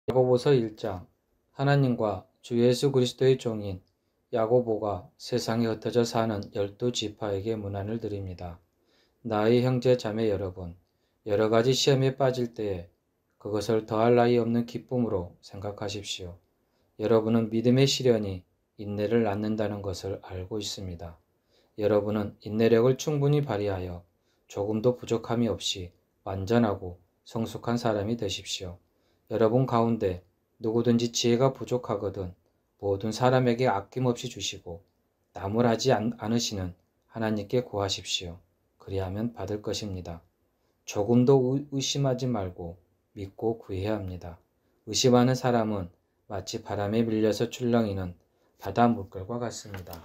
야고보서 1장. 하나님과 주 예수 그리스도의 종인 야고보가 세상에 흩어져 사는 12지파에게 문안을 드립니다. 나의 형제 자매 여러분, 여러 가지 시험에 빠질 때에 그것을 더할 나위 없는 기쁨으로 생각하십시오. 여러분은 믿음의 시련이 인내를 낳는다는 것을 알고 있습니다. 여러분은 인내력을 충분히 발휘하여 조금도 부족함이 없이 완전하고 성숙한 사람이 되십시오. 여러분 가운데 누구든지 지혜가 부족하거든 모든 사람에게 아낌없이 주시고 나무라지 않으시는 하나님께 구하십시오. 그리하면 받을 것입니다. 조금도 의심하지 말고 믿고 구해야 합니다. 의심하는 사람은 마치 바람에 밀려서 출렁이는 바다 물결과 같습니다.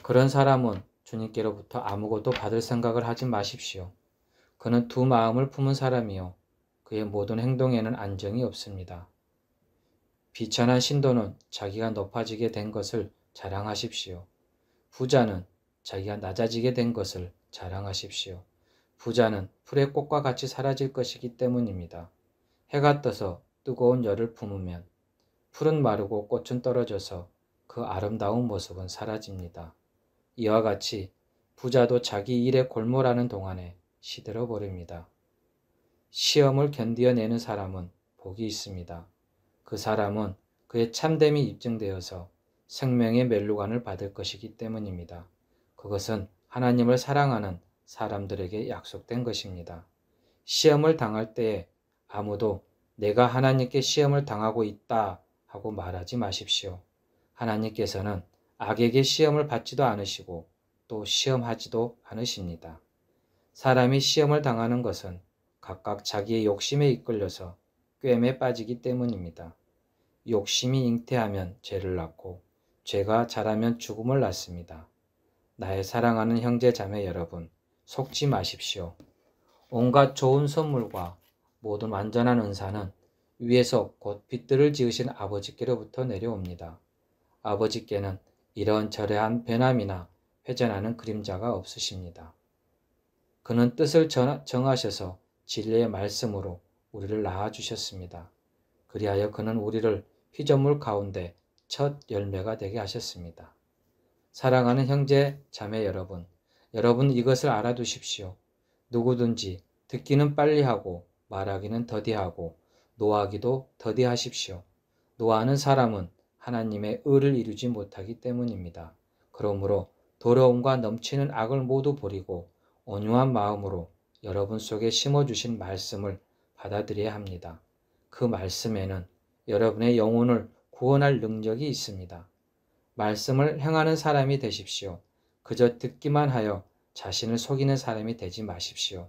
그런 사람은 주님께로부터 아무것도 받을 생각을 하지 마십시오. 그는 두 마음을 품은 사람이요 그의 모든 행동에는 안정이 없습니다. 비천한 신도는 자기가 높아지게 된 것을 자랑하십시오. 부자는 자기가 낮아지게 된 것을 자랑하십시오. 부자는 풀의 꽃과 같이 사라질 것이기 때문입니다. 해가 떠서 뜨거운 열을 품으면 풀은 마르고 꽃은 떨어져서 그 아름다운 모습은 사라집니다. 이와 같이 부자도 자기 일에 골몰하는 동안에 시들어 버립니다. 시험을 견디어내는 사람은 복이 있습니다. 그 사람은 그의 참됨이 입증되어서 생명의 멸루관을 받을 것이기 때문입니다. 그것은 하나님을 사랑하는 사람들에게 약속된 것입니다. 시험을 당할 때에 아무도 내가 하나님께 시험을 당하고 있다 하고 말하지 마십시오. 하나님께서는 악에게 시험을 받지도 않으시고 또 시험하지도 않으십니다. 사람이 시험을 당하는 것은 각각 자기의 욕심에 이끌려서 꿰매 빠지기 때문입니다. 욕심이 잉태하면 죄를 낳고 죄가 자라면 죽음을 낳습니다. 나의 사랑하는 형제 자매 여러분, 속지 마십시오. 온갖 좋은 선물과 모든 완전한 은사는 위에서 곧 빛들을 지으신 아버지께로부터 내려옵니다. 아버지께는 이런저러한 변함이나 회전하는 그림자가 없으십니다. 그는 뜻을 정하셔서 진리의 말씀으로 우리를 낳아주셨습니다. 그리하여 그는 우리를 피조물 가운데 첫 열매가 되게 하셨습니다. 사랑하는 형제 자매 여러분, 여러분 이것을 알아두십시오. 누구든지 듣기는 빨리 하고 말하기는 더디하고 노하기도 더디하십시오. 노하는 사람은 하나님의 의를 이루지 못하기 때문입니다. 그러므로 더러움과 넘치는 악을 모두 버리고 온유한 마음으로 여러분 속에 심어주신 말씀을 받아들여야 합니다. 그 말씀에는 여러분의 영혼을 구원할 능력이 있습니다. 말씀을 행하는 사람이 되십시오. 그저 듣기만 하여 자신을 속이는 사람이 되지 마십시오.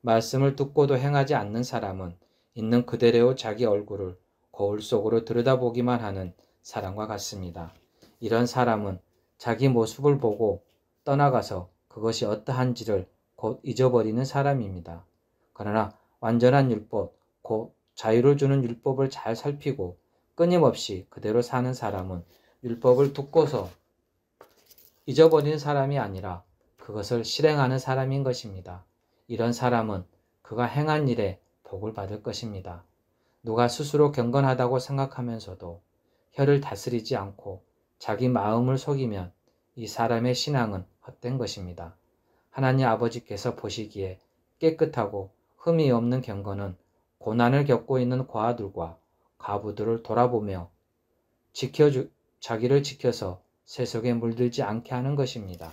말씀을 듣고도 행하지 않는 사람은 있는 그대로 자기 얼굴을 거울 속으로 들여다보기만 하는 사람과 같습니다. 이런 사람은 자기 모습을 보고 떠나가서 그것이 어떠한지를 곧 잊어버리는 사람입니다. 그러나 완전한 율법, 곧 자유를 주는 율법을 잘 살피고 끊임없이 그대로 사는 사람은 율법을 듣고서 잊어버리는 사람이 아니라 그것을 실행하는 사람인 것입니다. 이런 사람은 그가 행한 일에 복을 받을 것입니다. 누가 스스로 경건하다고 생각하면서도 혀를 다스리지 않고 자기 마음을 속이면 이 사람의 신앙은 헛된 것입니다. 하나님 아버지께서 보시기에 깨끗하고 흠이 없는 경건은 고난을 겪고 있는 과부들과 과부들을 돌아보며 자기를 지켜서 세속에 물들지 않게 하는 것입니다.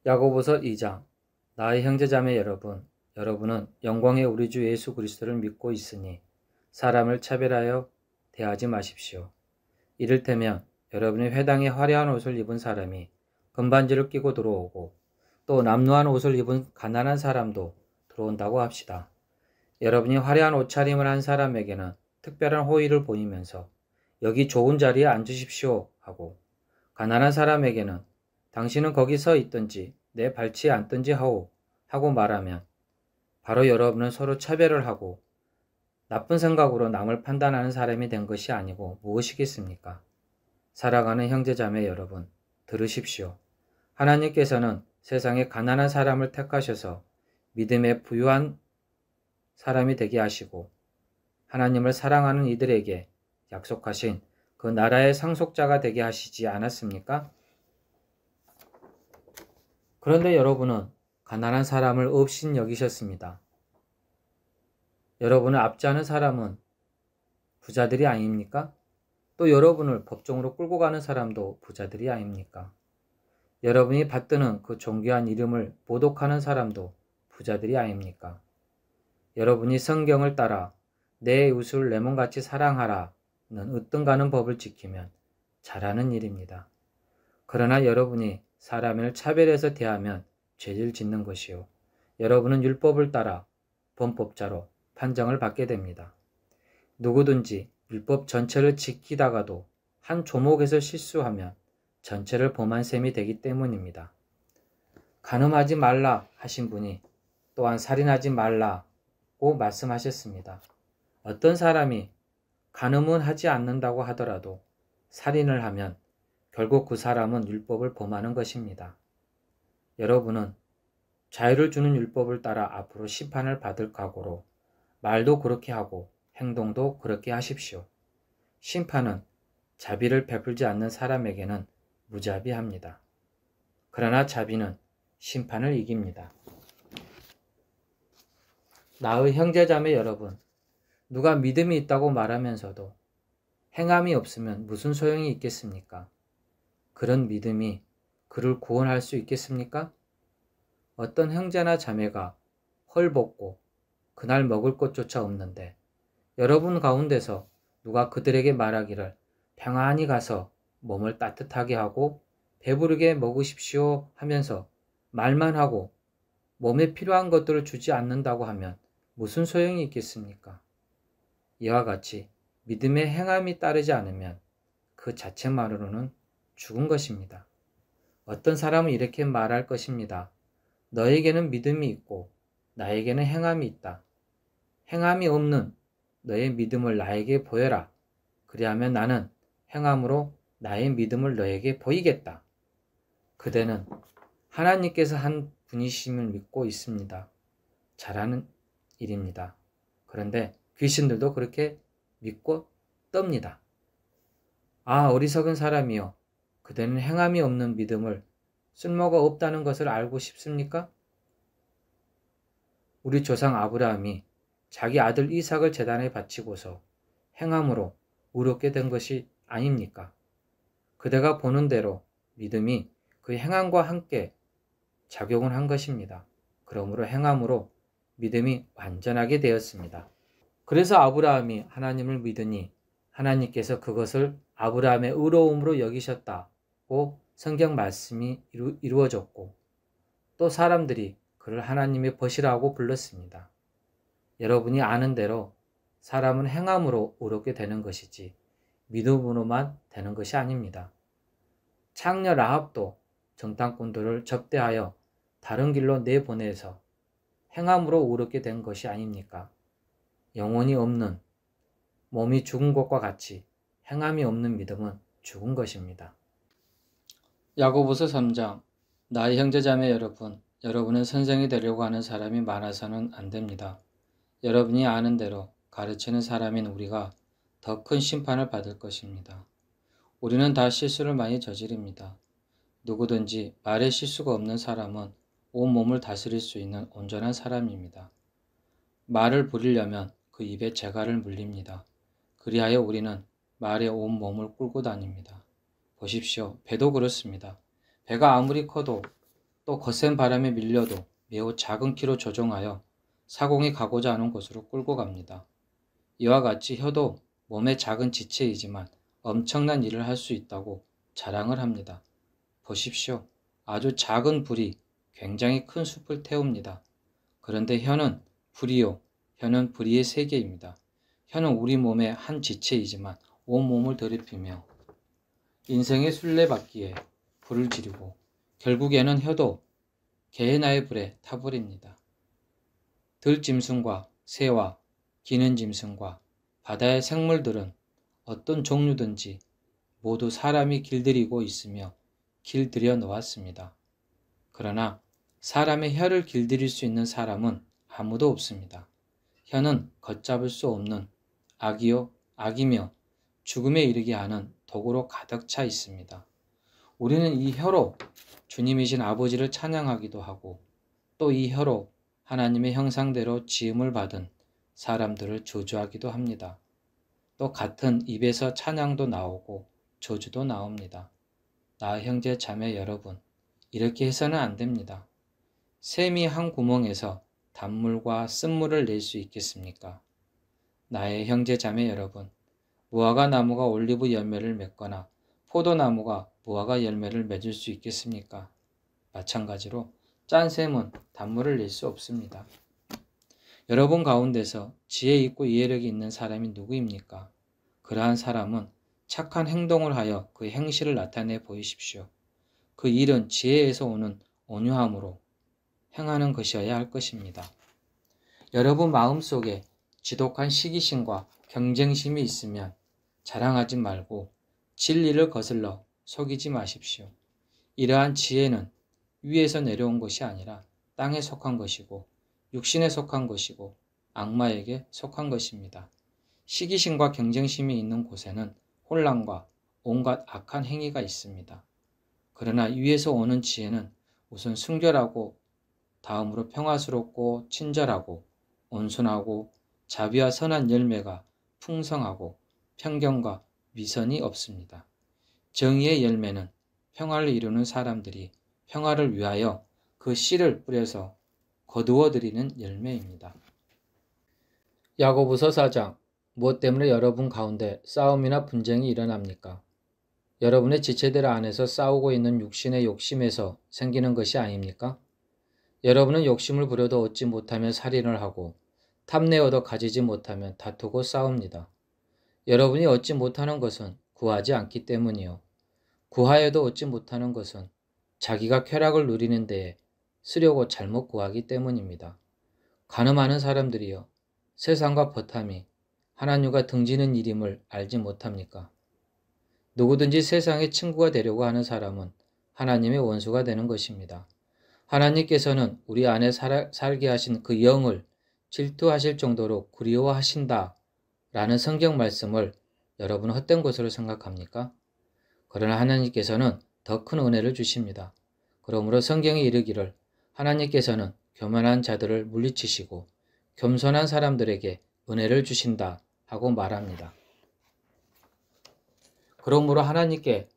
야고보서 2장. 나의 형제자매 여러분, 여러분은 영광의 우리 주 예수 그리스도를 믿고 있으니 사람을 차별하여 대하지 마십시오. 이를테면 여러분이 회당에 화려한 옷을 입은 사람이 금반지를 끼고 들어오고 또 남루한 옷을 입은 가난한 사람도 들어온다고 합시다. 여러분이 화려한 옷차림을 한 사람에게는 특별한 호의를 보이면서 여기 좋은 자리에 앉으십시오 하고 가난한 사람에게는 당신은 거기 서 있든지 내 발치에 앉든지 하고 말하면 바로 여러분은 서로 차별을 하고 나쁜 생각으로 남을 판단하는 사람이 된 것이 아니고 무엇이겠습니까? 사랑하는 형제자매 여러분, 들으십시오. 하나님께서는 세상에 가난한 사람을 택하셔서 믿음에 부유한 사람이 되게 하시고 하나님을 사랑하는 이들에게 약속하신 그 나라의 상속자가 되게 하시지 않았습니까? 그런데 여러분은 가난한 사람을 업신 여기셨습니다. 여러분을 압제하는 사람은 부자들이 아닙니까? 또 여러분을 법정으로 끌고 가는 사람도 부자들이 아닙니까? 여러분이 받드는 그 존귀한 이름을 모독하는 사람도 부자들이 아닙니까? 여러분이 성경을 따라 내 이웃을 내 몸같이 사랑하라는 으뜸가는 법을 지키면 잘하는 일입니다. 그러나 여러분이 사람을 차별해서 대하면 죄를 짓는 것이요. 여러분은 율법을 따라 범법자로 판정을 받게 됩니다. 누구든지 율법 전체를 지키다가도 한 조목에서 실수하면 전체를 범한 셈이 되기 때문입니다. 간음하지 말라 하신 분이 또한 살인하지 말라고 말씀하셨습니다. 어떤 사람이 간음은 하지 않는다고 하더라도 살인을 하면 결국 그 사람은 율법을 범하는 것입니다. 여러분은 자유를 주는 율법을 따라 앞으로 심판을 받을 각오로 말도 그렇게 하고 행동도 그렇게 하십시오. 심판은 자비를 베풀지 않는 사람에게는 무자비합니다. 그러나 자비는 심판을 이깁니다. 나의 형제자매 여러분, 누가 믿음이 있다고 말하면서도 행함이 없으면 무슨 소용이 있겠습니까? 그런 믿음이 그를 구원할 수 있겠습니까? 어떤 형제나 자매가 헐벗고 그날 먹을 것조차 없는데 여러분 가운데서 누가 그들에게 말하기를 평안히 가서 몸을 따뜻하게 하고 배부르게 먹으십시오 하면서 말만 하고 몸에 필요한 것들을 주지 않는다고 하면 무슨 소용이 있겠습니까? 이와 같이 믿음의 행함이 따르지 않으면 그 자체만으로는 죽은 것입니다. 어떤 사람은 이렇게 말할 것입니다. 너에게는 믿음이 있고 나에게는 행함이 있다. 행함이 없는 너의 믿음을 나에게 보여라. 그리하면 나는 행함으로 나의 믿음을 너에게 보이겠다. 그대는 하나님께서 한 분이심을 믿고 있습니다. 잘하는 일입니다. 그런데 귀신들도 그렇게 믿고 떱니다. 아, 어리석은 사람이여. 그대는 행함이 없는 믿음을 쓸모가 없다는 것을 알고 싶습니까? 우리 조상 아브라함이 자기 아들 이삭을 제단에 바치고서 행함으로 의롭게 된 것이 아닙니까? 그대가 보는 대로 믿음이 그 행함과 함께 작용을 한 것입니다. 그러므로 행함으로 믿음이 완전하게 되었습니다. 그래서 아브라함이 하나님을 믿으니 하나님께서 그것을 아브라함의 의로움으로 여기셨다고 성경 말씀이 이루어졌고 또 사람들이 그를 하나님의 벗이라고 불렀습니다. 여러분이 아는 대로 사람은 행함으로 의롭게 되는 것이지 믿음으로만 되는 것이 아닙니다. 창녀 라합도 정탐꾼들을 접대하여 다른 길로 내보내서 행함으로 의롭게 된 것이 아닙니까? 영혼이 없는 몸이 죽은 것과 같이 행함이 없는 믿음은 죽은 것입니다. 야고보서 3장 나의 형제자매 여러분, 여러분은 선생이 되려고 하는 사람이 많아서는 안 됩니다. 여러분이 아는 대로 가르치는 사람인 우리가 더 큰 심판을 받을 것입니다. 우리는 다 실수를 많이 저지릅니다. 누구든지 말에 실수가 없는 사람은 온 몸을 다스릴 수 있는 온전한 사람입니다. 말을 부리려면 그 입에 재갈을 물립니다. 그리하여 우리는 말에 온 몸을 끌고 다닙니다. 보십시오. 배도 그렇습니다. 배가 아무리 커도 또 거센 바람에 밀려도 매우 작은 키로 조종하여 사공이 가고자 하는 곳으로 끌고 갑니다. 이와 같이 혀도 몸의 작은 지체이지만 엄청난 일을 할 수 있다고 자랑을 합니다. 보십시오. 아주 작은 불이 굉장히 큰 숲을 태웁니다. 그런데 혀는 불이요. 혀는 불의의 세계입니다. 혀는 우리 몸의 한 지체이지만 온 몸을 더럽히며 인생의 순례바퀴에 불을 지르고 결국에는 혀도 게헤나의 불에 타버립니다. 들짐승과 새와 기는 짐승과 바다의 생물들은 어떤 종류든지 모두 사람이 길들이고 있으며 길들여 놓았습니다. 그러나 사람의 혀를 길들일 수 있는 사람은 아무도 없습니다. 혀는 걷잡을 수 없는 악이며 죽음에 이르게 하는 도구로 가득 차 있습니다. 우리는 이 혀로 주님이신 아버지를 찬양하기도 하고 또 이 혀로 하나님의 형상대로 지음을 받은 사람들을 저주하기도 합니다. 또 같은 입에서 찬양도 나오고 저주도 나옵니다. 나의 형제 자매 여러분, 이렇게 해서는 안 됩니다. 샘이 한 구멍에서 단물과 쓴물을 낼 수 있겠습니까? 나의 형제 자매 여러분, 무화과 나무가 올리브 열매를 맺거나 포도나무가 무화과 열매를 맺을 수 있겠습니까? 마찬가지로 짠 샘은 단물을 낼 수 없습니다. 여러분 가운데서 지혜 있고 이해력이 있는 사람이 누구입니까? 그러한 사람은 착한 행동을 하여 그 행실을 나타내 보이십시오. 그 일은 지혜에서 오는 온유함으로 행하는 것이어야 할 것입니다. 여러분 마음속에 지독한 시기심과 경쟁심이 있으면 자랑하지 말고 진리를 거슬러 속이지 마십시오. 이러한 지혜는 위에서 내려온 것이 아니라 땅에 속한 것이고 육신에 속한 것이고 악마에게 속한 것입니다. 시기심과 경쟁심이 있는 곳에는 혼란과 온갖 악한 행위가 있습니다. 그러나 위에서 오는 지혜는 우선 순결하고 다음으로 평화스럽고 친절하고 온순하고 자비와 선한 열매가 풍성하고 편견과 위선이 없습니다. 정의의 열매는 평화를 이루는 사람들이 평화를 위하여 그 씨를 뿌려서 거두어들이는 열매입니다. 야고보서 4장. 무엇 때문에 여러분 가운데 싸움이나 분쟁이 일어납니까? 여러분의 지체들 안에서 싸우고 있는 육신의 욕심에서 생기는 것이 아닙니까? 여러분은 욕심을 부려도 얻지 못하면 살인을 하고 탐내어도 가지지 못하면 다투고 싸웁니다. 여러분이 얻지 못하는 것은 구하지 않기 때문이요. 구하여도 얻지 못하는 것은 자기가 쾌락을 누리는 데에 쓰려고 잘못 구하기 때문입니다. 간음하는 사람들이여 세상과 버탐이 하나님과 등지는 일임을 알지 못합니까? 누구든지 세상의 친구가 되려고 하는 사람은 하나님의 원수가 되는 것입니다. 하나님께서는 우리 안에 살게 하신 그 영을 질투하실 정도로 그리워하신다 라는 성경 말씀을 여러분은 헛된 것으로 생각합니까? 그러나 하나님께서는 더 큰 은혜를 주십니다. 그러므로 성경이 이르기를 하나님께서는 교만한 자들을 물리치시고 겸손한 사람들에게 은혜를 주신다 하고 말합니다. 그러므로 하나님께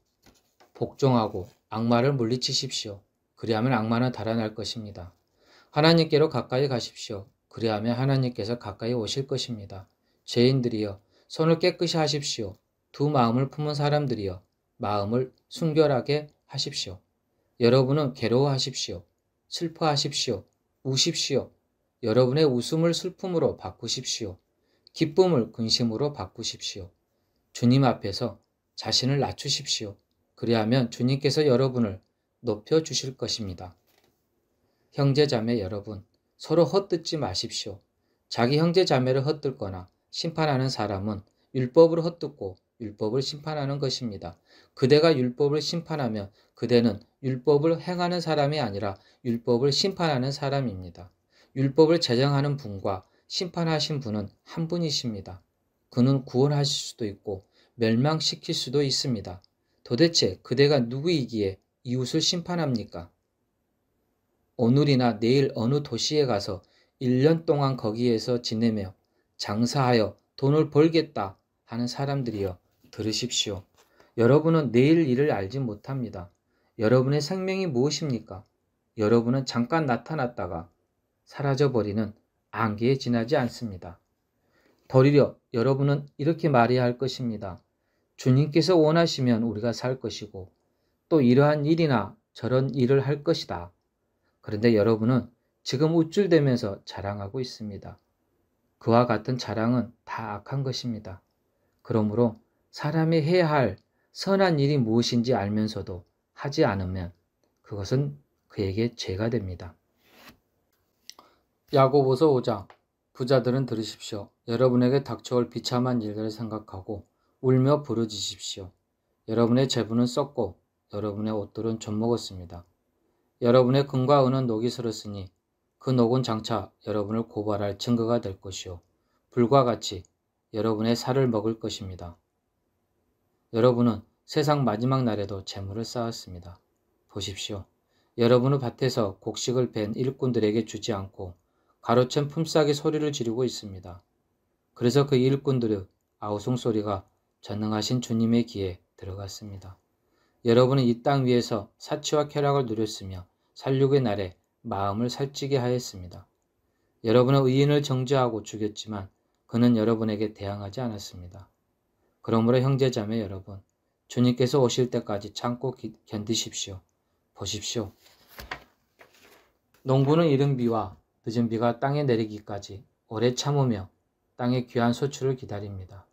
복종하고 악마를 물리치십시오. 그리하면 악마는 달아날 것입니다. 하나님께로 가까이 가십시오. 그리하면 하나님께서 가까이 오실 것입니다. 죄인들이여 손을 깨끗이 하십시오. 두 마음을 품은 사람들이여 마음을 순결하게 하십시오. 여러분은 괴로워하십시오. 슬퍼하십시오. 우십시오. 여러분의 웃음을 슬픔으로 바꾸십시오. 기쁨을 근심으로 바꾸십시오. 주님 앞에서 자신을 낮추십시오. 그리하면 주님께서 여러분을 높여주실 것입니다. 형제자매 여러분, 서로 헛듣지 마십시오. 자기 형제자매를 헛들거나 심판하는 사람은 율법을 헛듣고 율법을 심판하는 것입니다. 그대가 율법을 심판하면 그대는 율법을 행하는 사람이 아니라 율법을 심판하는 사람입니다. 율법을 제정하는 분과 심판하신 분은 한 분이십니다. 그는 구원하실 수도 있고 멸망시킬 수도 있습니다. 도대체 그대가 누구이기에 이웃을 심판합니까? 오늘이나 내일 어느 도시에 가서 1년 동안 거기에서 지내며 장사하여 돈을 벌겠다 하는 사람들이여 들으십시오. 여러분은 내일 일을 알지 못합니다. 여러분의 생명이 무엇입니까? 여러분은 잠깐 나타났다가 사라져버리는 안개에 지나지 않습니다. 더리려 여러분은 이렇게 말해야 할 것입니다. 주님께서 원하시면 우리가 살 것이고 또 이러한 일이나 저런 일을 할 것이다. 그런데 여러분은 지금 우쭐대면서 자랑하고 있습니다. 그와 같은 자랑은 다 악한 것입니다. 그러므로 사람이 해야 할 선한 일이 무엇인지 알면서도 하지 않으면 그것은 그에게 죄가 됩니다. 야고보서 5장. 부자들은 들으십시오. 여러분에게 닥쳐올 비참한 일들을 생각하고 울며 부르짖으십시오. 여러분의 재분은 썩고 여러분의 옷들은 좀먹었습니다. 여러분의 금과 은은 녹이 슬었으니 그 녹은 장차 여러분을 고발할 증거가 될 것이요 불과 같이 여러분의 살을 먹을 것입니다. 여러분은 세상 마지막 날에도 재물을 쌓았습니다. 보십시오. 여러분은 밭에서 곡식을 벤 일꾼들에게 주지 않고 가로챈 품삯의 소리를 지르고 있습니다. 그래서 그 일꾼들의 아우성 소리가 전능하신 주님의 귀에 들어갔습니다. 여러분은 이 땅 위에서 사치와 쾌락을 누렸으며 살육의 날에 마음을 살찌게 하였습니다. 여러분은 의인을 정죄하고 죽였지만 그는 여러분에게 대항하지 않았습니다. 그러므로 형제자매 여러분, 주님께서 오실 때까지 참고 견디십시오. 보십시오. 농부는 이른 비와 늦은 비가 땅에 내리기까지 오래 참으며 땅의 귀한 소출을 기다립니다.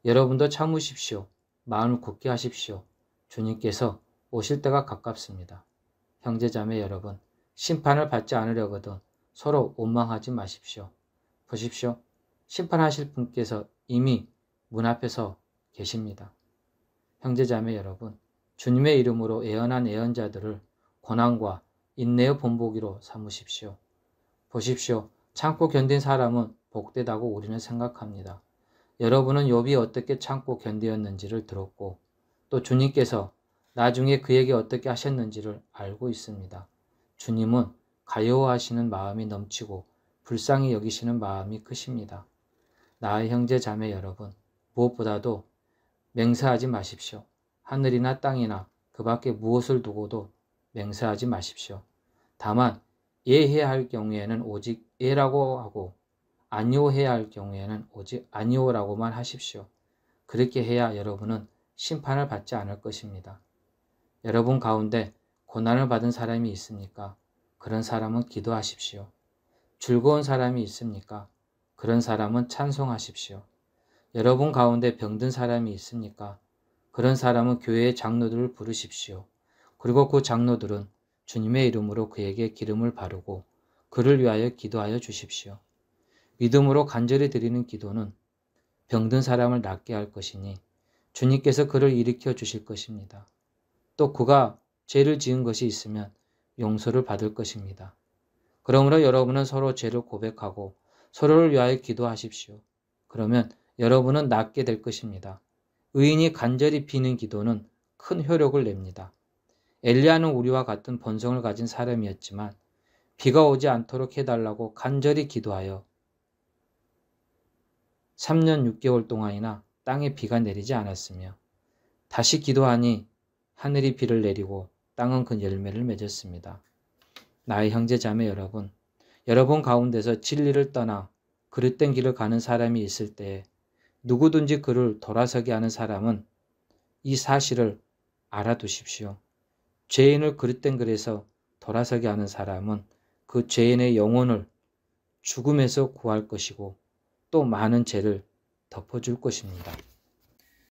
여러분도 참으십시오. 마음을 굳게 하십시오. 주님께서 오실 때가 가깝습니다. 형제자매 여러분, 심판을 받지 않으려거든 서로 원망하지 마십시오. 보십시오. 심판하실 분께서 이미 문 앞에서 계십니다. 형제자매 여러분, 주님의 이름으로 애언한 애언자들을 고난과 인내의 본보기로 삼으십시오. 보십시오. 참고 견딘 사람은 복되다고 우리는 생각합니다. 여러분은 욥이 어떻게 참고 견디었는지를 들었고 또 주님께서 나중에 그에게 어떻게 하셨는지를 알고 있습니다. 주님은 가여워하시는 마음이 넘치고 불쌍히 여기시는 마음이 크십니다. 나의 형제 자매 여러분, 무엇보다도 맹세하지 마십시오. 하늘이나 땅이나 그 밖에 무엇을 두고도 맹세하지 마십시오. 다만 예해야 할 경우에는 오직 예라고 하고 아니오해야 할 경우에는 오직 아니오라고만 하십시오. 그렇게 해야 여러분은 심판을 받지 않을 것입니다. 여러분 가운데 고난을 받은 사람이 있습니까? 그런 사람은 기도하십시오. 즐거운 사람이 있습니까? 그런 사람은 찬송하십시오. 여러분 가운데 병든 사람이 있습니까? 그런 사람은 교회의 장로들을 부르십시오. 그리고 그 장로들은 주님의 이름으로 그에게 기름을 바르고 그를 위하여 기도하여 주십시오. 믿음으로 간절히 드리는 기도는 병든 사람을 낫게 할 것이니 주님께서 그를 일으켜 주실 것입니다. 또 그가 죄를 지은 것이 있으면 용서를 받을 것입니다. 그러므로 여러분은 서로 죄를 고백하고 서로를 위하여 기도하십시오. 그러면 여러분은 낫게 될 것입니다. 의인이 간절히 비는 기도는 큰 효력을 냅니다. 엘리야는 우리와 같은 본성을 가진 사람이었지만 비가 오지 않도록 해달라고 간절히 기도하여 3년 6개월 동안이나 땅에 비가 내리지 않았으며 다시 기도하니 하늘이 비를 내리고 땅은 그 열매를 맺었습니다. 나의 형제자매 여러분, 여러분 가운데서 진리를 떠나 그릇된 길을 가는 사람이 있을 때에 누구든지 그를 돌아서게 하는 사람은 이 사실을 알아두십시오. 죄인을 그릇된 길에서 돌아서게 하는 사람은 그 죄인의 영혼을 죽음에서 구할 것이고 또 많은 죄를 덮어줄 것입니다.